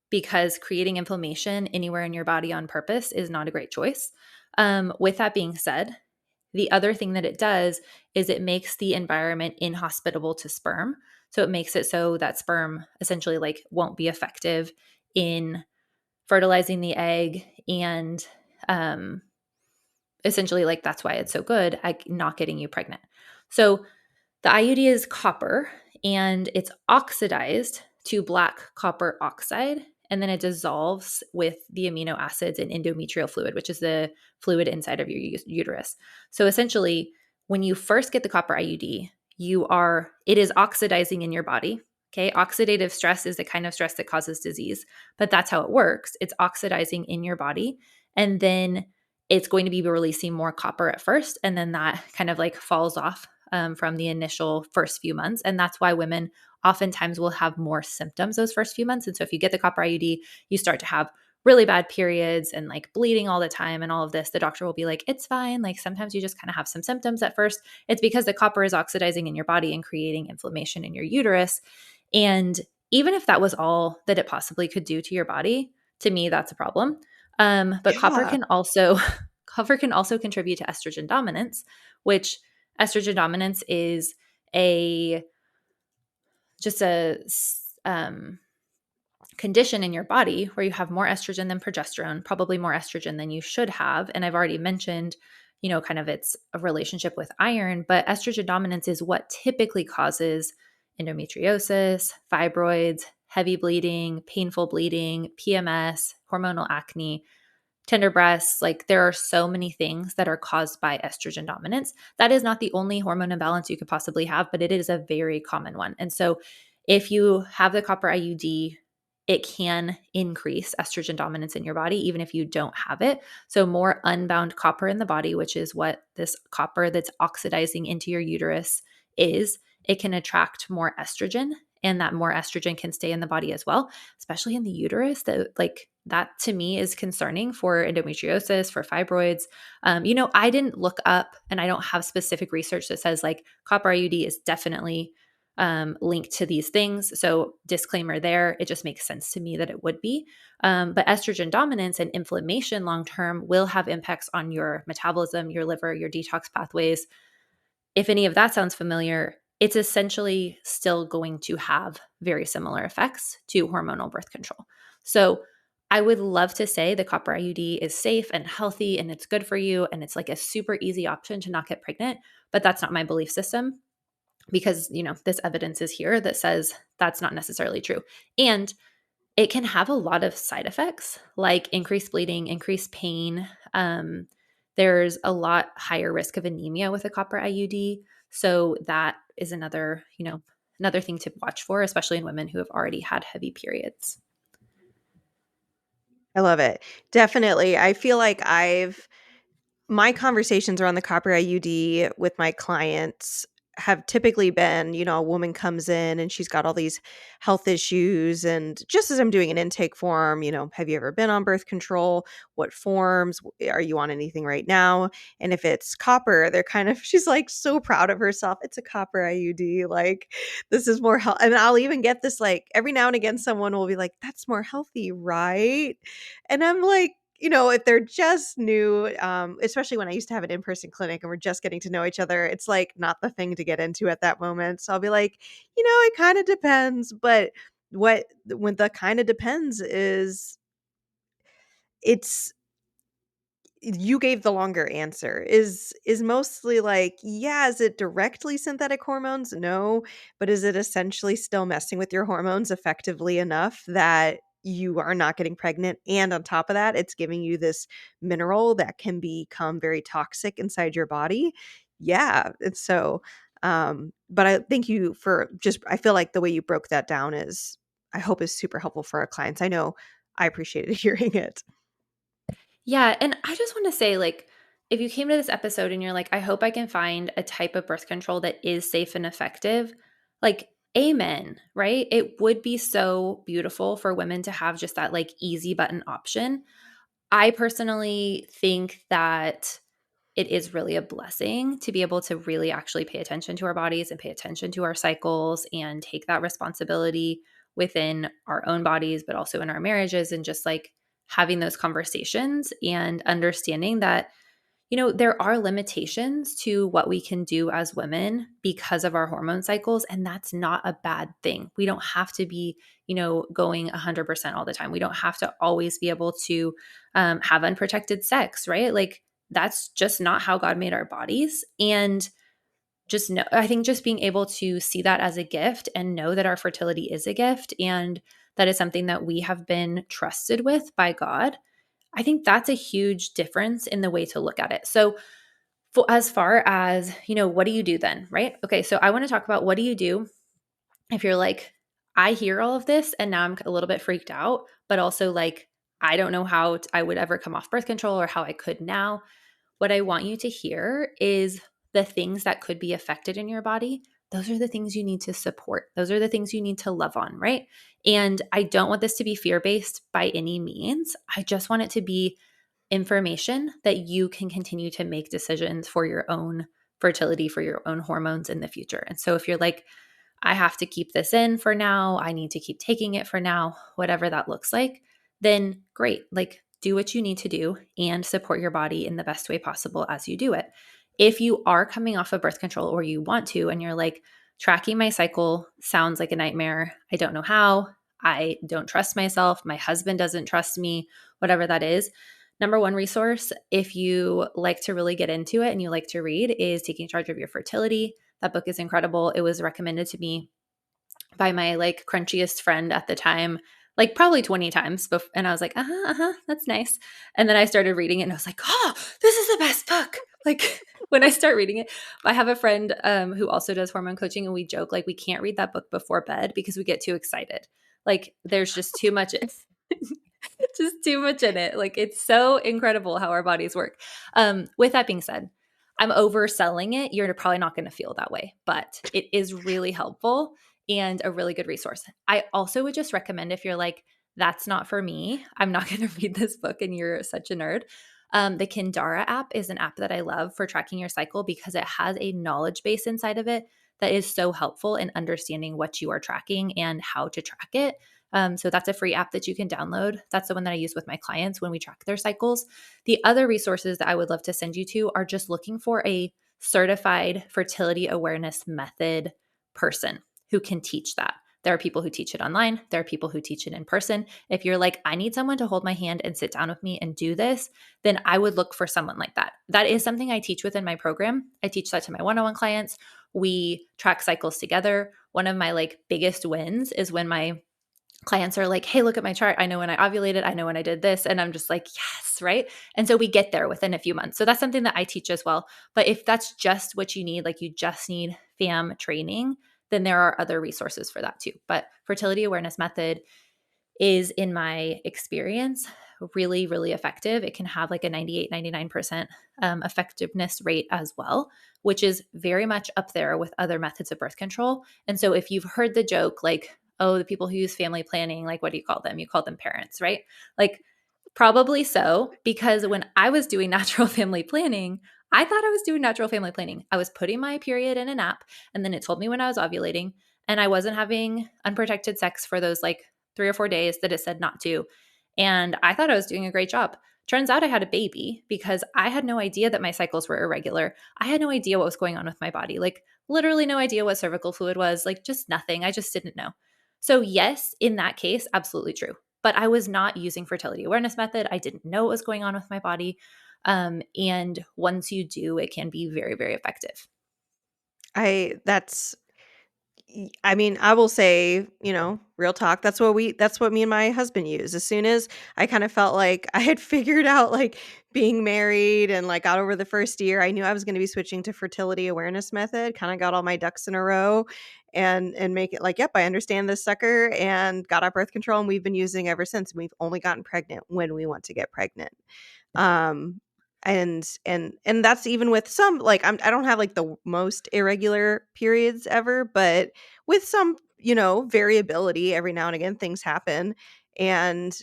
because creating inflammation anywhere in your body on purpose is not a great choice. With that being said, the other thing that it does is it makes the environment inhospitable to sperm. So it makes it so that sperm essentially won't be effective in fertilizing the egg, and essentially that's why it's so good at not getting you pregnant. So the IUD is copper and it's oxidized to black copper oxide, and then it dissolves with the amino acids in endometrial fluid, which is the fluid inside of your uterus. So essentially, when you first get the copper IUD, it is oxidizing in your body. Okay, oxidative stress is the kind of stress that causes disease, but that's how it works. It's oxidizing in your body, and then it's going to be releasing more copper at first, and then that kind of falls off from the initial first few months. And that's why women oftentimes will have more symptoms those first few months. And so if you get the copper IUD, you start to have really bad periods and bleeding all the time and all of this. The doctor will be like, it's fine. Sometimes you just kind of have some symptoms at first. It's because the copper is oxidizing in your body and creating inflammation in your uterus. And even if that was all that it possibly could do to your body, to me, that's a problem. But Yeah. copper can also contribute to estrogen dominance, which estrogen dominance is just a condition in your body where you have more estrogen than progesterone, probably more estrogen than you should have. And I've already mentioned, kind of it's a relationship with iron, but estrogen dominance is what typically causes endometriosis, fibroids, heavy bleeding, painful bleeding, PMS, hormonal acne, tender breasts. There are so many things that are caused by estrogen dominance. That is not the only hormone imbalance you could possibly have, but it is a very common one. And so if you have the copper IUD, it can increase estrogen dominance in your body, even if you don't have it. So more unbound copper in the body, which is what this copper that's oxidizing into your uterus is, it can attract more estrogen, and that more estrogen can stay in the body as well, especially in the uterus. That to me is concerning for endometriosis, for fibroids. I didn't look up, and I don't have specific research that says copper IUD is definitely linked to these things. So disclaimer there, it just makes sense to me that it would be. But estrogen dominance and inflammation long-term will have impacts on your metabolism, your liver, your detox pathways. If any of that sounds familiar, it's essentially still going to have very similar effects to hormonal birth control. So I would love to say the copper IUD is safe and healthy and it's good for you and it's like a super easy option to not get pregnant, but that's not my belief system because, this evidence is here that says that's not necessarily true. And it can have a lot of side effects like increased bleeding, increased pain. There's a lot higher risk of anemia with a copper IUD. So that is another thing to watch for, especially in women who have already had heavy periods. I love it. Definitely. I feel like my conversations around the copper IUD with my clients have typically been, a woman comes in and she's got all these health issues. And just as I'm doing an intake form, have you ever been on birth control? What forms? Are you on anything right now? And if it's copper, she's like so proud of herself. It's a copper IUD. Like, this is more health. And I'll even get this, like, every now and again, someone will be like, that's more healthy, right? And I'm like, if they're just new, especially when I used to have an in-person clinic and we're just getting to know each other, it's like not the thing to get into at that moment. So I'll be like, it kind of depends. But when the kind of depends is you gave the longer answer is mostly like, yeah, is it directly synthetic hormones? No. But is it essentially still messing with your hormones effectively enough that you are not getting pregnant? And on top of that, it's giving you this mineral that can become very toxic inside your body. Yeah. And so, but I thank you for I feel like the way you broke that down I hope is super helpful for our clients. I know I appreciated hearing it. Yeah. And I just want to say, like, if you came to this episode and you're like, I hope I can find a type of birth control that is safe and effective, like, amen, right? It would be so beautiful for women to have just that like easy button option. I personally think that it is really a blessing to be able to really actually pay attention to our bodies and pay attention to our cycles and take that responsibility within our own bodies, but also in our marriages, and just like having those conversations and understanding that, there are limitations to what we can do as women because of our hormone cycles. And that's not a bad thing. We don't have to be, going 100% all the time. We don't have to always be able to have unprotected sex, right? Like, that's just not how God made our bodies. And I think just being able to see that as a gift and know that our fertility is a gift and that is something that we have been trusted with by God, I think that's a huge difference in the way to look at it. So, as far as, what do you do then, right? Okay, so I want to talk about what do you do if you're like, I hear all of this and now I'm a little bit freaked out, but also like, I don't know how I would ever come off birth control or how I could now. What I want you to hear is the things that could be affected in your body. Those are the things you need to support. Those are the things you need to love on, right? And I don't want this to be fear-based by any means. I just want it to be information that you can continue to make decisions for your own fertility, for your own hormones in the future. And so if you're like, I have to keep this in for now, I need to keep taking it for now, whatever that looks like, then great. Like, do what you need to do and support your body in the best way possible as you do it. If you are coming off of birth control or you want to, and you're like, tracking my cycle sounds like a nightmare, I don't know how, I don't trust myself, my husband doesn't trust me, whatever that is, number one resource, if you like to really get into it and you like to read, is Taking Charge of Your Fertility. That book is incredible. It was recommended to me by my like crunchiest friend at the time, like probably 20 times. And I was like, that's nice. And then I started reading it and I was like, oh, this is the best book. Like, when I start reading it, I have a friend who also does hormone coaching, and we joke like we can't read that book before bed because we get too excited. Like, there's just too much. Just too much in it. Like, it's so incredible how our bodies work. With that being said, I'm overselling it. You're probably not going to feel that way, but it is really helpful and a really good resource. I also would just recommend, if you're like, that's not for me, I'm not going to read this book and you're such a nerd. The Kindara app is an app that I love for tracking your cycle because it has a knowledge base inside of it that is so helpful in understanding what you are tracking and how to track it. So that's a free app that you can download. That's the one that I use with my clients when we track their cycles. The other resources that I would love to send you to are just looking for a certified fertility awareness method person who can teach that. There are people who teach it online. There are people who teach it in person. If you're like, I need someone to hold my hand and sit down with me and do this, then I would look for someone like that. That is something I teach within my program. I teach that to my one-on-one clients. We track cycles together. One of my biggest wins is when my clients are like, hey, look at my chart. I know when I ovulated. I know when I did this. And I'm just like, yes, right? And so we get there within a few months. So that's something that I teach as well. But if that's just what you need, you just need FAM training, then there are other resources for that too. But fertility awareness method is, in my experience, really, really effective. It can have a 98, 99% effectiveness rate as well, which is very much up there with other methods of birth control. And so if you've heard the joke, oh, the people who use family planning, what do you call them? You call them parents, right? Probably so, because when I was doing natural family planning, I thought I was doing natural family planning. I was putting my period in an app, and then it told me when I was ovulating, and I wasn't having unprotected sex for those 3 or 4 days that it said not to. And I thought I was doing a great job. Turns out I had a baby because I had no idea that my cycles were irregular. I had no idea what was going on with my body. Literally no idea what cervical fluid was, just nothing. I just didn't know. So yes, in that case, absolutely true. But I was not using fertility awareness method. I didn't know what was going on with my body. And once you do, it can be very, very effective. I will say, real talk. That's what me and my husband use. As soon as I kind of felt like I had figured out being married and got over the first year, I knew I was going to be switching to fertility awareness method, kind of got all my ducks in a row and make it yep, I understand this sucker, and got our birth control, and we've been using ever since. We've only gotten pregnant when we want to get pregnant. And that's even with some, I don't have the most irregular periods ever, but with some, variability every now and again, things happen. And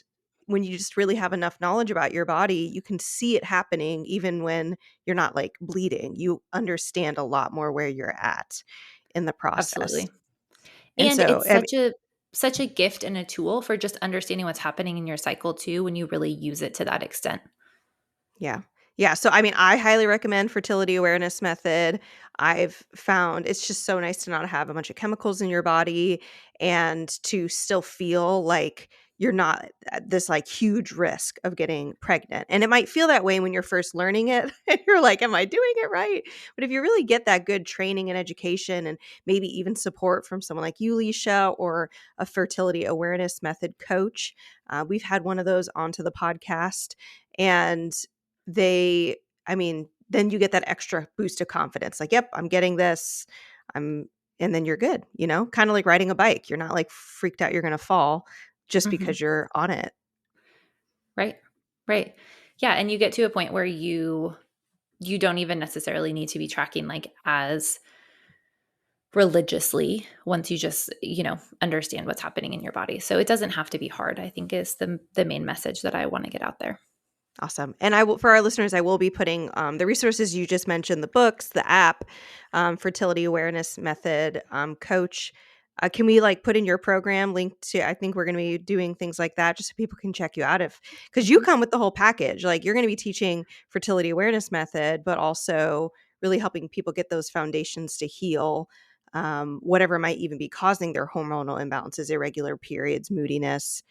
when you just really have enough knowledge about your body, you can see it happening even when you're not bleeding. You understand a lot more where you're at in the process. Absolutely. And so it's such a gift and a tool for just understanding what's happening in your cycle too, when you really use it to that extent. Yeah. Yeah. So, I highly recommend fertility awareness method. I've found it's just so nice to not have a bunch of chemicals in your body and to still feel like you're not at this huge risk of getting pregnant. And it might feel that way when you're first learning it. And you're like, am I doing it right? But if you really get that good training and education, and maybe even support from someone like you, Leisha, or a fertility awareness method coach, we've had one of those onto the podcast. And then you get that extra boost of confidence. Yep, I'm getting this. And then you're good, kind of like riding a bike. You're not freaked out you're going to fall just because you're on it. Right. Right. Yeah. And you get to a point where you don't even necessarily need to be tracking as religiously once you just, understand what's happening in your body. So it doesn't have to be hard, I think, is the main message that I want to get out there. Awesome. And for our listeners, I will be putting the resources you just mentioned, the books, the app, fertility awareness method, coach. Can we put in your program link to, I think we're going to be doing things like that just so people can check you out, because you come with the whole package. You're going to be teaching fertility awareness method, but also really helping people get those foundations to heal whatever might even be causing their hormonal imbalances, irregular periods, moodiness.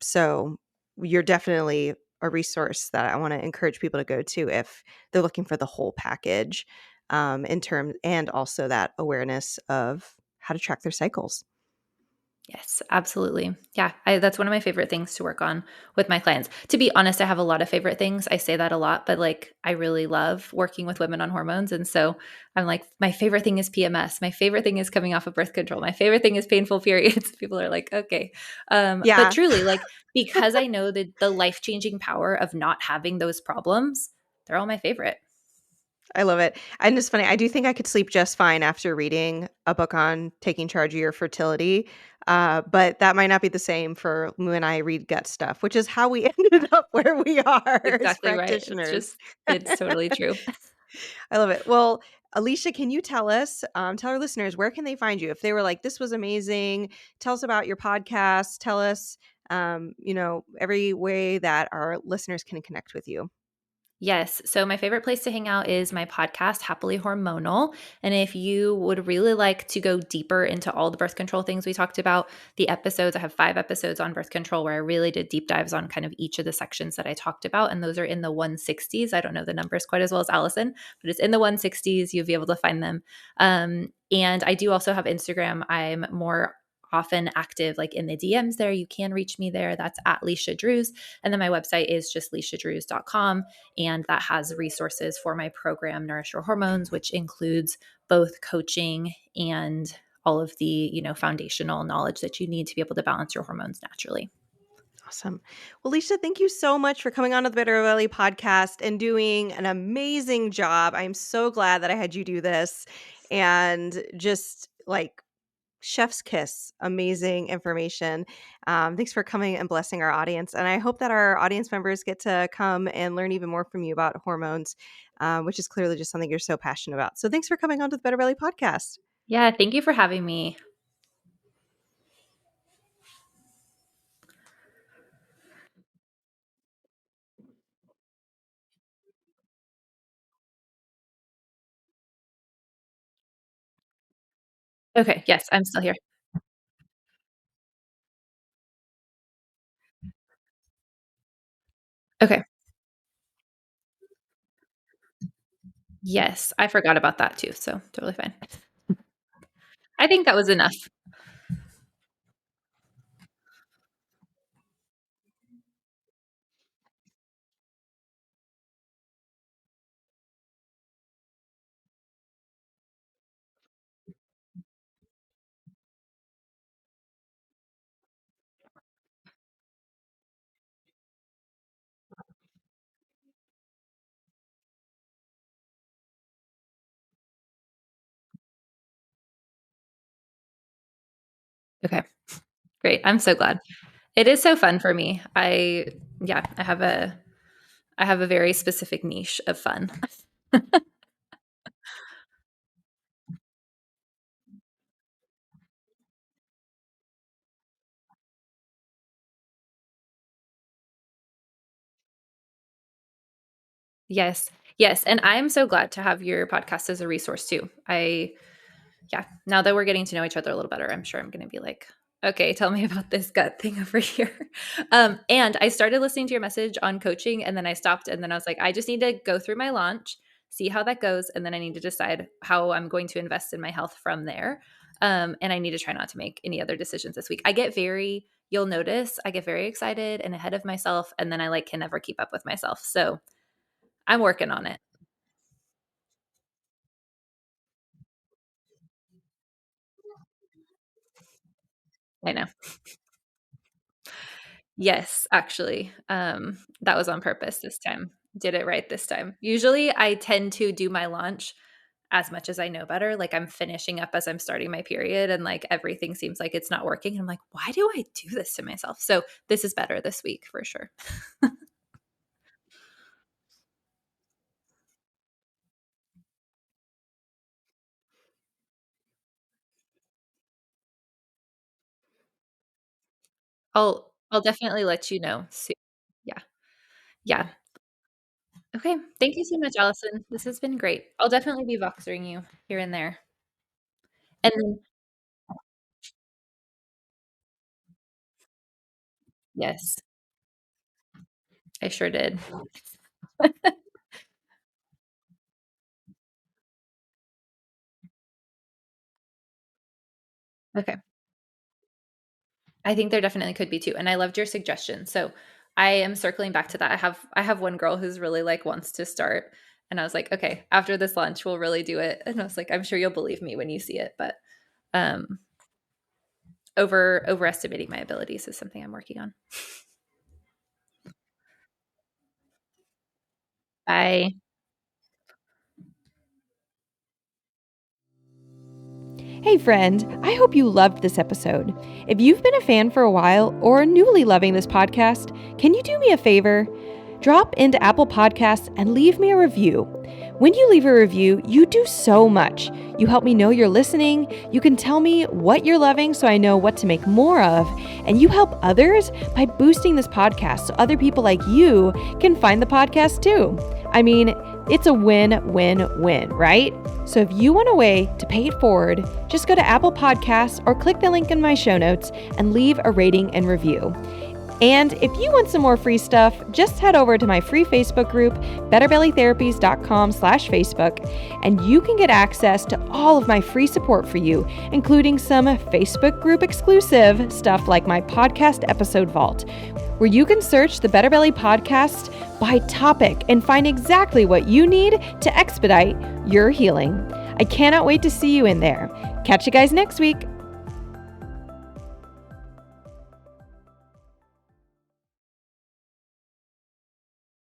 So you're definitely a resource that I want to encourage people to go to if they're looking for the whole package in terms, and also that awareness of how to track their cycles. Yes, absolutely. Yeah, that's one of my favorite things to work on with my clients. To be honest, I have a lot of favorite things. I say that a lot, but I really love working with women on hormones. And so I'm my favorite thing is PMS. My favorite thing is coming off of birth control. My favorite thing is painful periods. People are like, okay. Yeah. But truly, because I know the life-changing power of not having those problems, they're all my favorite. I love it. And it's funny, I do think I could sleep just fine after reading a book on taking charge of your fertility. But that might not be the same for when I read gut stuff, which is how we ended up where we are Exactly as right. practitioners. It's totally true. I love it. Well, Leisha, can you tell us, tell our listeners, where can they find you? If they were like, this was amazing, tell us about your podcast, tell us, every way that our listeners can connect with you. Yes. So my favorite place to hang out is my podcast, Happily Hormonal. And if you would really like to go deeper into all the birth control things we talked about, the episodes, I have 5 episodes on birth control where I really did deep dives on kind of each of the sections that I talked about. And those are in the 160s. I don't know the numbers quite as well as Allison, but it's in the 160s. You'll be able to find them. And I do also have Instagram. I'm more often active like in the DMs there. You can reach me there. That's at Leisha Drews. And then my website is just leishadrews.com. And that has resources for my program, Nourish Your Hormones, which includes both coaching and all of the, foundational knowledge that you need to be able to balance your hormones naturally. Awesome. Well, Leisha, thank you so much for coming on to the Better Belly podcast and doing an amazing job. I'm so glad that I had you do this, and just like chef's kiss, amazing information. Thanks for coming and blessing our audience. And I hope that our audience members get to come and learn even more from you about hormones, which is clearly just something you're so passionate about. So thanks for coming on to the Better Belly podcast. Yeah, thank you for having me. Okay. Yes, I'm still here. Okay. Yes, I forgot about that too. So totally fine. I think that was enough. Okay. Great. I'm so glad. It is so fun for me. I have a very specific niche of fun. Yes. Yes. And I'm so glad to have your podcast as a resource too. Now that we're getting to know each other a little better, I'm sure I'm going to be like, okay, tell me about this gut thing over here. And I started listening to your message on coaching, and then I stopped, and then I was like, I just need to go through my launch, see how that goes, and then I need to decide how I'm going to invest in my health from there. And I need to try not to make any other decisions this week. You'll notice I get very excited and ahead of myself, and then I can never keep up with myself. So I'm working on it. I know. Yes, actually, that was on purpose this time. Did it right this time. Usually, I tend to do my launch as much as I know better. Like, I'm finishing up as I'm starting my period, and, everything seems like it's not working, and I'm like, "Why do I do this to myself?" So, this is better this week for sure. I'll definitely let you know soon. Yeah. Yeah. Okay. Thank you so much, Allison. This has been great. I'll definitely be Voxering you here and there. And then yes, I sure did. Okay. I think there definitely could be too. And I loved your suggestion. So I am circling back to that. I have one girl who's really wants to start. And I was like, okay, after this launch, we'll really do it. And I was like, I'm sure you'll believe me when you see it. But um overestimating my abilities is something I'm working on. Bye. Hey friend, I hope you loved this episode. If you've been a fan for a while or newly loving this podcast, can you do me a favor? Drop into Apple Podcasts and leave me a review. When you leave a review, you do so much. You help me know you're listening, you can tell me what you're loving so I know what to make more of, and you help others by boosting this podcast so other people like you can find the podcast too. I mean, it's a win-win-win, right? So if you want a way to pay it forward, just go to Apple Podcasts or click the link in my show notes and leave a rating and review. And if you want some more free stuff, just head over to my free Facebook group, betterbellytherapies.com/Facebook, and you can get access to all of my free support for you, including some Facebook group exclusive stuff like my podcast episode vault, where you can search the Better Belly podcast by topic and find exactly what you need to expedite your healing. I cannot wait to see you in there. Catch you guys next week.